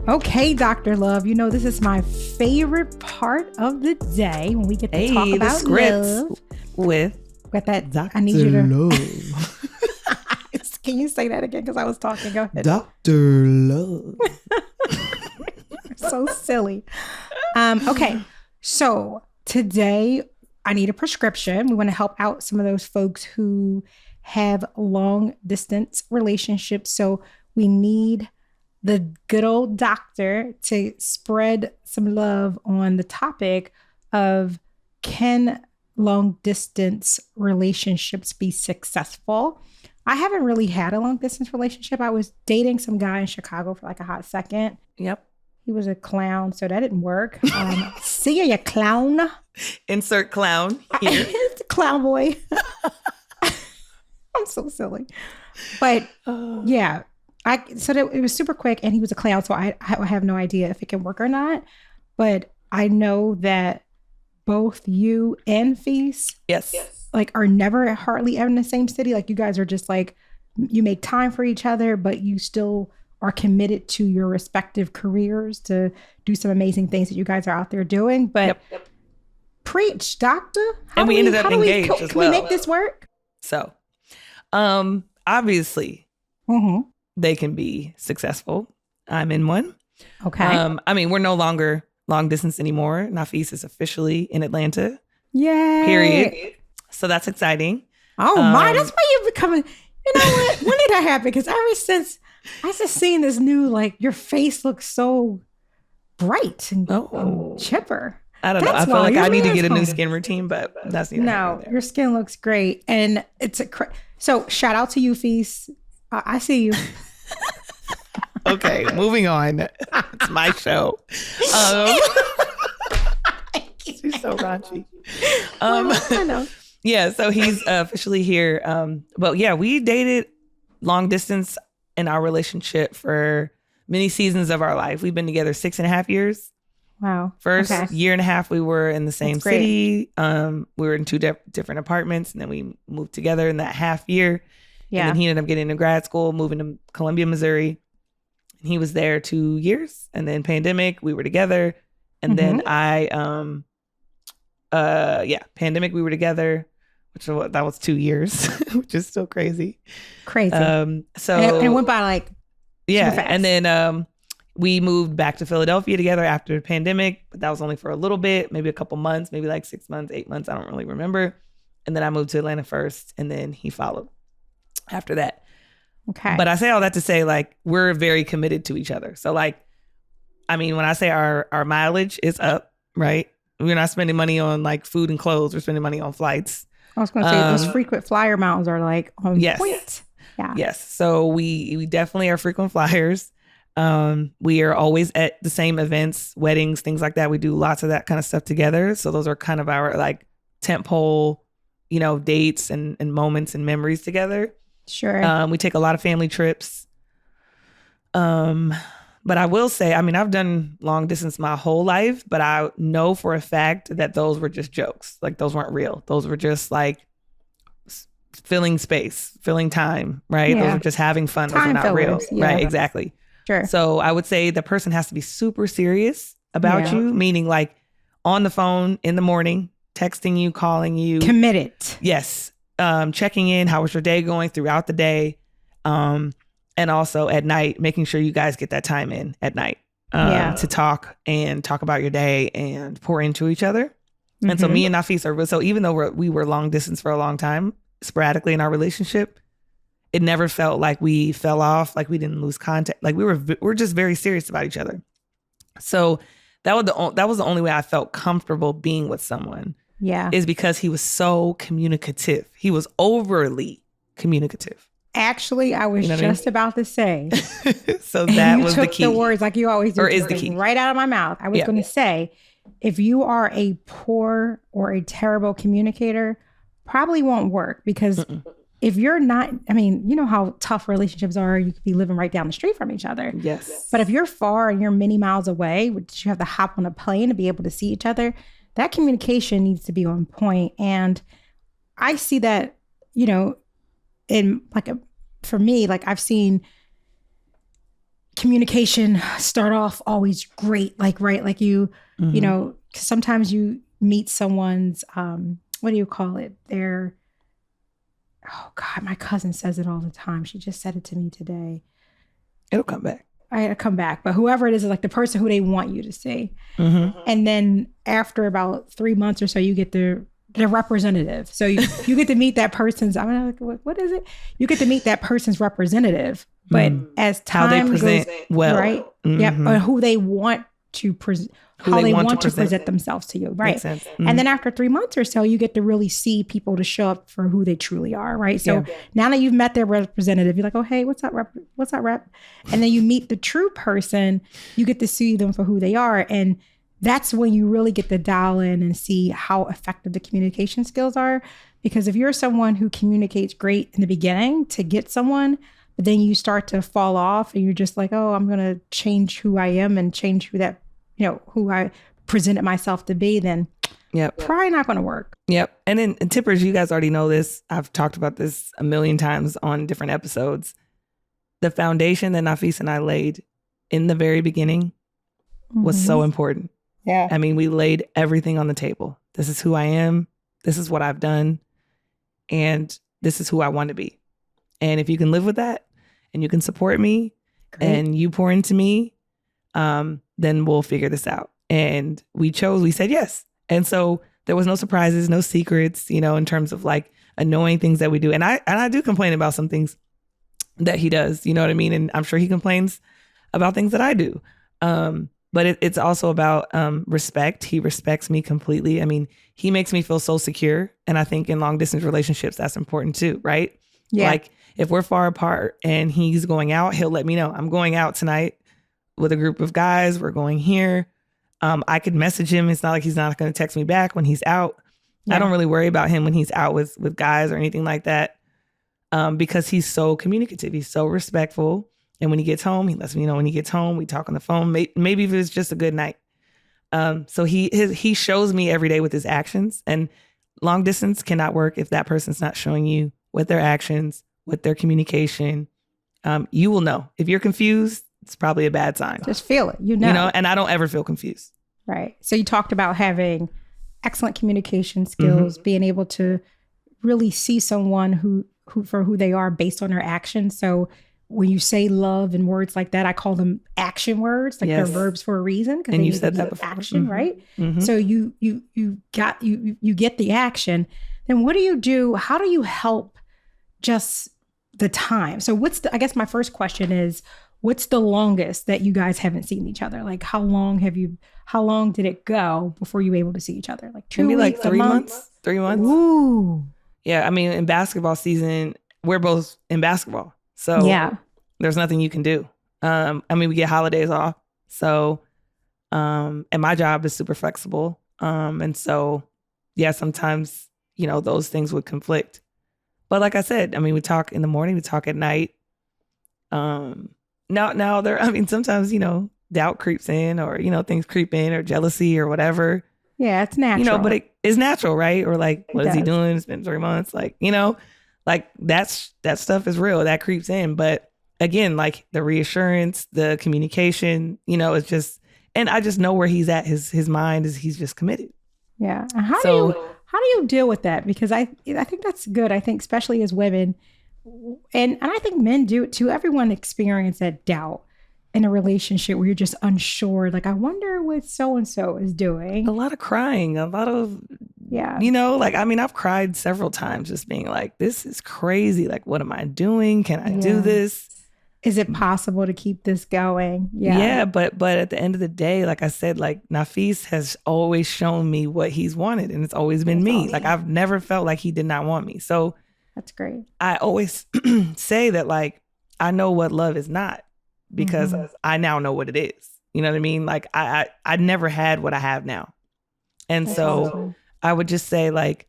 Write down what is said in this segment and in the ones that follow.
Okay, Dr. Love, you know, this is my favorite part of the day when we get to talk about love. With that, Dr. I need you to... Love. Can you say that again? Because I was talking. Go ahead. Dr. Love. So silly. Okay, so today I need a prescription. We want to help out some of those folks who have long distance relationships. So we need the good old doctor to spread some love on the topic of, can long distance relationships be successful? I haven't really had a long distance relationship. I was dating some guy in Chicago for like a hot second. Yep. He was a clown, so that didn't work. See ya, you clown. Insert clown here. Clown boy. I'm so silly. But yeah, it was super quick, and he was a clown, so I have no idea if it can work or not. But I know that both you and Feast, Yes. like, are never hardly ever in the same city. Like, you guys are just like, you make time for each other, but you still are committed to your respective careers to do some amazing things that you guys are out there doing. But preach, doctor. And we ended up engaged as well. Can we make this work? So, obviously, they can be successful. I'm in one. Okay. I mean, we're no longer long distance anymore. Nafis is officially in Atlanta. Yay. Period. So that's exciting. Oh my, that's why you're becoming, you know what? When did that happen? Because ever since I just seen this new, like, your face looks so bright and chipper. I don't know. I feel like I need to get a new skin routine, but that's no. Your skin looks great, and it's so shout out to you, Feast. I see you. Okay, moving on. It's my show. She's so raunchy. I know. Yeah, so he's officially here. But yeah, we dated long distance in our relationship for many seasons of our life. We've been together 6.5 years. Wow. First year and a half, we were in the same city. We were in two different apartments, and then we moved together in that half year. Yeah. And then he ended up getting into grad school, moving to Columbia, Missouri. And he was there 2 years. And then pandemic, we were together. And then pandemic, we were together, that was 2 years, which is still crazy. Crazy. So and it went by like super fast. And then we moved back to Philadelphia together after the pandemic, but that was only for a little bit, maybe a couple months, maybe like 6 months, 8 months. I don't really remember. And then I moved to Atlanta first, and then he followed after that. Okay. But I say all that to say, like, we're very committed to each other. So, like, I mean, when I say our mileage is up, right? We're not spending money on like food and clothes. We're spending money on flights. I was going to say those frequent flyer mountains are like on point. Yeah. Yes. So we definitely are frequent flyers. We are always at the same events, weddings, things like that. We do lots of that kind of stuff together. So those are kind of our like tentpole, you know, dates and moments and memories together. Sure. We take a lot of family trips. But I will say, I mean, I've done long distance my whole life, but I know for a fact that those were just jokes. Like, those weren't real. Those were just like filling space, filling time, right? Yeah. Those are just having fun. Those are not real. Yeah. Right, exactly. Sure. So I would say the person has to be super serious about you, meaning like on the phone in the morning, texting you, calling you. Committed. Yes. Checking in. How was your day going throughout the day? And also at night, making sure you guys get that time in at night to talk about your day and pour into each other. Mm-hmm. And so me and Nafis are, so even though we were long distance for a long time, sporadically in our relationship, it never felt like we fell off, like we didn't lose contact. Like we're just very serious about each other. So that was the only way I felt comfortable being with someone. Yeah. Is because he was so communicative. He was overly communicative. Actually, I was just about to say. So that was the key. You took the words like you always do. Or is the key. Right out of my mouth. I was going to say, if you are a poor or a terrible communicator, probably won't work, because if you're not, I mean, you know how tough relationships are. You could be living right down the street from each other. Yes. But if you're far and you're many miles away, which you have to hop on a plane to be able to see each other, that communication needs to be on point. And I see that, you know, in like for me, like I've seen communication start off always great, like, right, like you know, 'cause sometimes you meet someone's what do you call it, their, oh God, my cousin says it all the time, she just said it to me today. It'll come back. I had to come back, but whoever it is like the person who they want you to see. And then after about 3 months or so, you get the representative. So you get to meet that person's, I mean, like, what is it? You get to meet that person's representative, but as time how they present goes, well, right? Yep, or who they want to present, how they want to present themselves to you, right? And then after 3 months or so, you get to really see people to show up for who they truly are, right? So now that you've met their representative, you're like, oh, hey, what's up, rep? What's up, rep? And then you meet the true person, you get to see them for who they are. And that's when you really get to dial in and see how effective the communication skills are. Because if you're someone who communicates great in the beginning to get someone, but then you start to fall off and you're just like, oh, I'm going to change who I am and change who that, you know, who I presented myself to be, then probably not going to work. Yep. And then tippers, you guys already know this. I've talked about this a million times on different episodes. The foundation that Nafis and I laid in the very beginning was so important. Yeah. I mean, we laid everything on the table. This is who I am. This is what I've done. And this is who I want to be. And if you can live with that and you can support me and you pour into me, then we'll figure this out. And we said yes. And so there was no surprises, no secrets, you know, in terms of like annoying things that we do. And I do complain about some things that he does, you know what I mean? And I'm sure he complains about things that I do. But it's also about respect. He respects me completely. I mean, he makes me feel so secure. And I think in long distance relationships, that's important too, right? Yeah. Like if we're far apart and he's going out, he'll let me know. I'm going out tonight with a group of guys. We're going here. I could message him. It's not like he's not going to text me back when he's out. Yeah. I don't really worry about him when he's out with guys or anything like that because he's so communicative. He's so respectful. And when he gets home, he lets me know when he gets home. We talk on the phone. Maybe if it's just a good night. So he shows me every day with his actions. And long distance cannot work if that person's not showing you with their actions, with their communication. You will know. If you're confused, it's probably a bad sign. Just feel it. You know. And I don't ever feel confused. Right. So you talked about having excellent communication skills, being able to really see someone who for who they are based on their actions. So when you say love and words like that, I call them action words, like they're verbs for a reason. And you said that before. Action, right? So you get the action. Then what do you do? How do you help just the time? So I guess my first question is, what's the longest that you guys haven't seen each other? Like how long did it go before you were able to see each other? Like 2 weeks, like 3 months? 3 months. Ooh. Yeah. I mean, in basketball season, we're both in basketball. So there's nothing you can do. I mean, we get holidays off. So, and my job is super flexible. And so, yeah, sometimes, you know, those things would conflict. But like I said, I mean, we talk in the morning, we talk at night. Now sometimes, you know, doubt creeps in or, you know, things creep in or jealousy or whatever. Yeah, it's natural. You know, but it's natural, right? Or like, what is he doing? It's been 3 months. Like, you know, like that stuff is real. That creeps in. But again, like the reassurance, the communication, you know, it's just, and I just know where he's at. His mind is, he's just committed. Yeah. How do you deal with that? Because I think that's good. I think especially as women, and I think men do it too. Everyone experiences that doubt in a relationship where you're just unsure. Like, I wonder what so-and-so is doing. A lot of crying, a lot of, you know, like, I mean, I've cried several times just being like, this is crazy. Like, what am I doing? Can I do this? Is it possible to keep this going? Yeah. But at the end of the day, like I said, like Nafis has always shown me what he's wanted and it's always been me. Awesome. Like I've never felt like he did not want me. So that's great. I always say that like, I know what love is not because I now know what it is. You know what I mean? Like I never had what I have now. And that's so awesome. I would just say like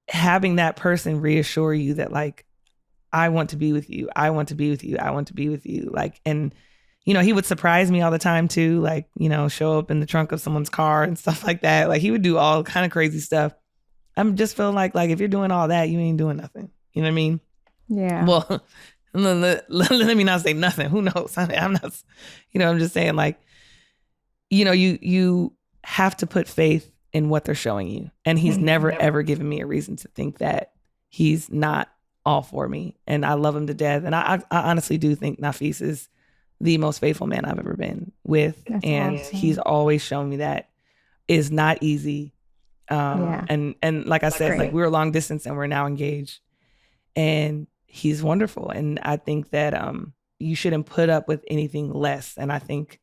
having that person reassure you that like, I want to be with you. I want to be with you. I want to be with you. Like, and, you know, he would surprise me all the time too. Like, you know, show up in the trunk of someone's car and stuff like that. Like he would do all kind of crazy stuff. I'm just feeling like if you're doing all that, you ain't doing nothing. You know what I mean? Yeah. Well, let me not say nothing. Who knows? I'm not, I'm just saying, like, you have to put faith in what they're showing you. And he's never, ever given me a reason to think that he's not all for me. And I love him to death. And I honestly do think Nafis is the most faithful man I've ever been with. That's and awesome. He's always shown me that it's not easy. And like I said, like, we were long distance and we're now engaged, and he's wonderful. And I think that you shouldn't put up with anything less. And I think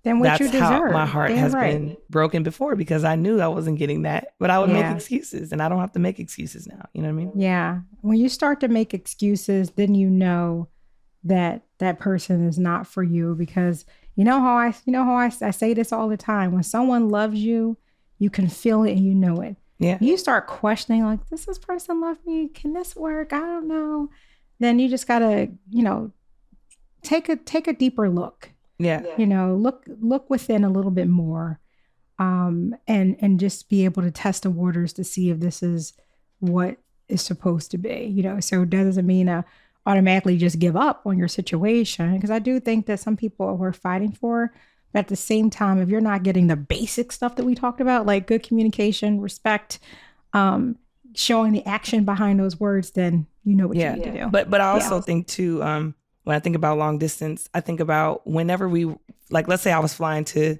then what you deserve. How my heart has been broken before, because I knew I wasn't getting that, but I would make excuses, and I don't have to make excuses now. You know what I mean? Yeah. When you start to make excuses, then you know that that person is not for you, because you know how I say this all the time. When someone loves you, you can feel it and you know it. Yeah. You start questioning, like, does this person love me? Can this work? I don't know. Then you just gotta, take a deeper look. Yeah. Look within a little bit more, and just be able to test the waters to see if this is what is supposed to be. So that doesn't mean automatically just give up on your situation, because I do think that some people are worth fighting for. But at the same time, if you're not getting the basic stuff that we talked about, like good communication, respect, showing the action behind those words, then you know what you need to do. But I also think too, when I think about long distance, I think about whenever we, like, let's say I was flying to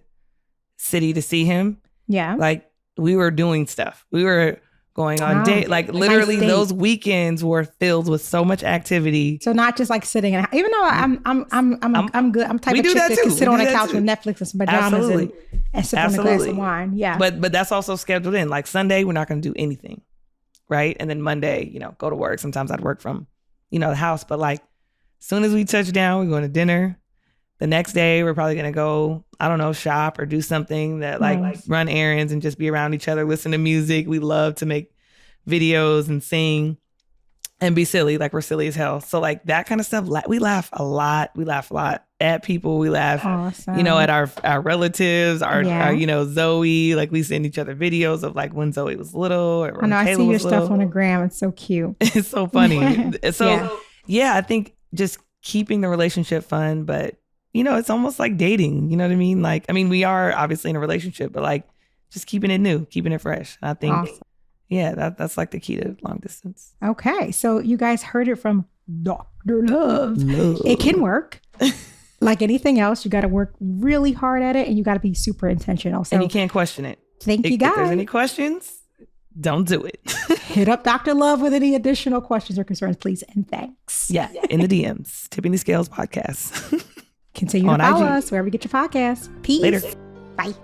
city to see him. Yeah. Like, we were doing stuff. We were going on date. Like, literally those weekends were filled with so much activity. So not just like sitting in, even though I'm good. I'm type of chick that can sit on a couch with Netflix and some pajamas and sip on a glass of wine. Yeah. But that's also scheduled in. Like, Sunday, we're not going to do anything. Right. And then Monday, go to work. Sometimes I'd work from, the house. But like, as soon as we touch down, we're going to dinner. The next day, we're probably going to go, I don't know, shop or do something that like run errands and just be around each other, listen to music. We love to make videos and sing and be silly. Like, we're silly as hell. So like that kind of stuff, we laugh a lot. We laugh a lot at people. We laugh, at our relatives, our Zoe. Like, we send each other videos of like when Zoe was little or when I Kayla see your was stuff on the gram. It's so cute. It's so funny. So I think just keeping the relationship fun, but it's almost like dating. You know what I mean? Like, I mean, we are obviously in a relationship, but like just keeping it new, keeping it fresh. I think, that's like the key to long distance. Okay. So you guys heard it from Dr. Love. It can work. Like anything else, you got to work really hard at it, and you got to be super intentional. So, and you can't question it. Thank you, guys. If there's any questions, don't do it. Hit up Dr. Love with any additional questions or concerns, please. And thanks. Yeah, in the DMs. Tipping the Scales podcast. Continue to follow us wherever you get your podcasts. Peace. Later. Bye.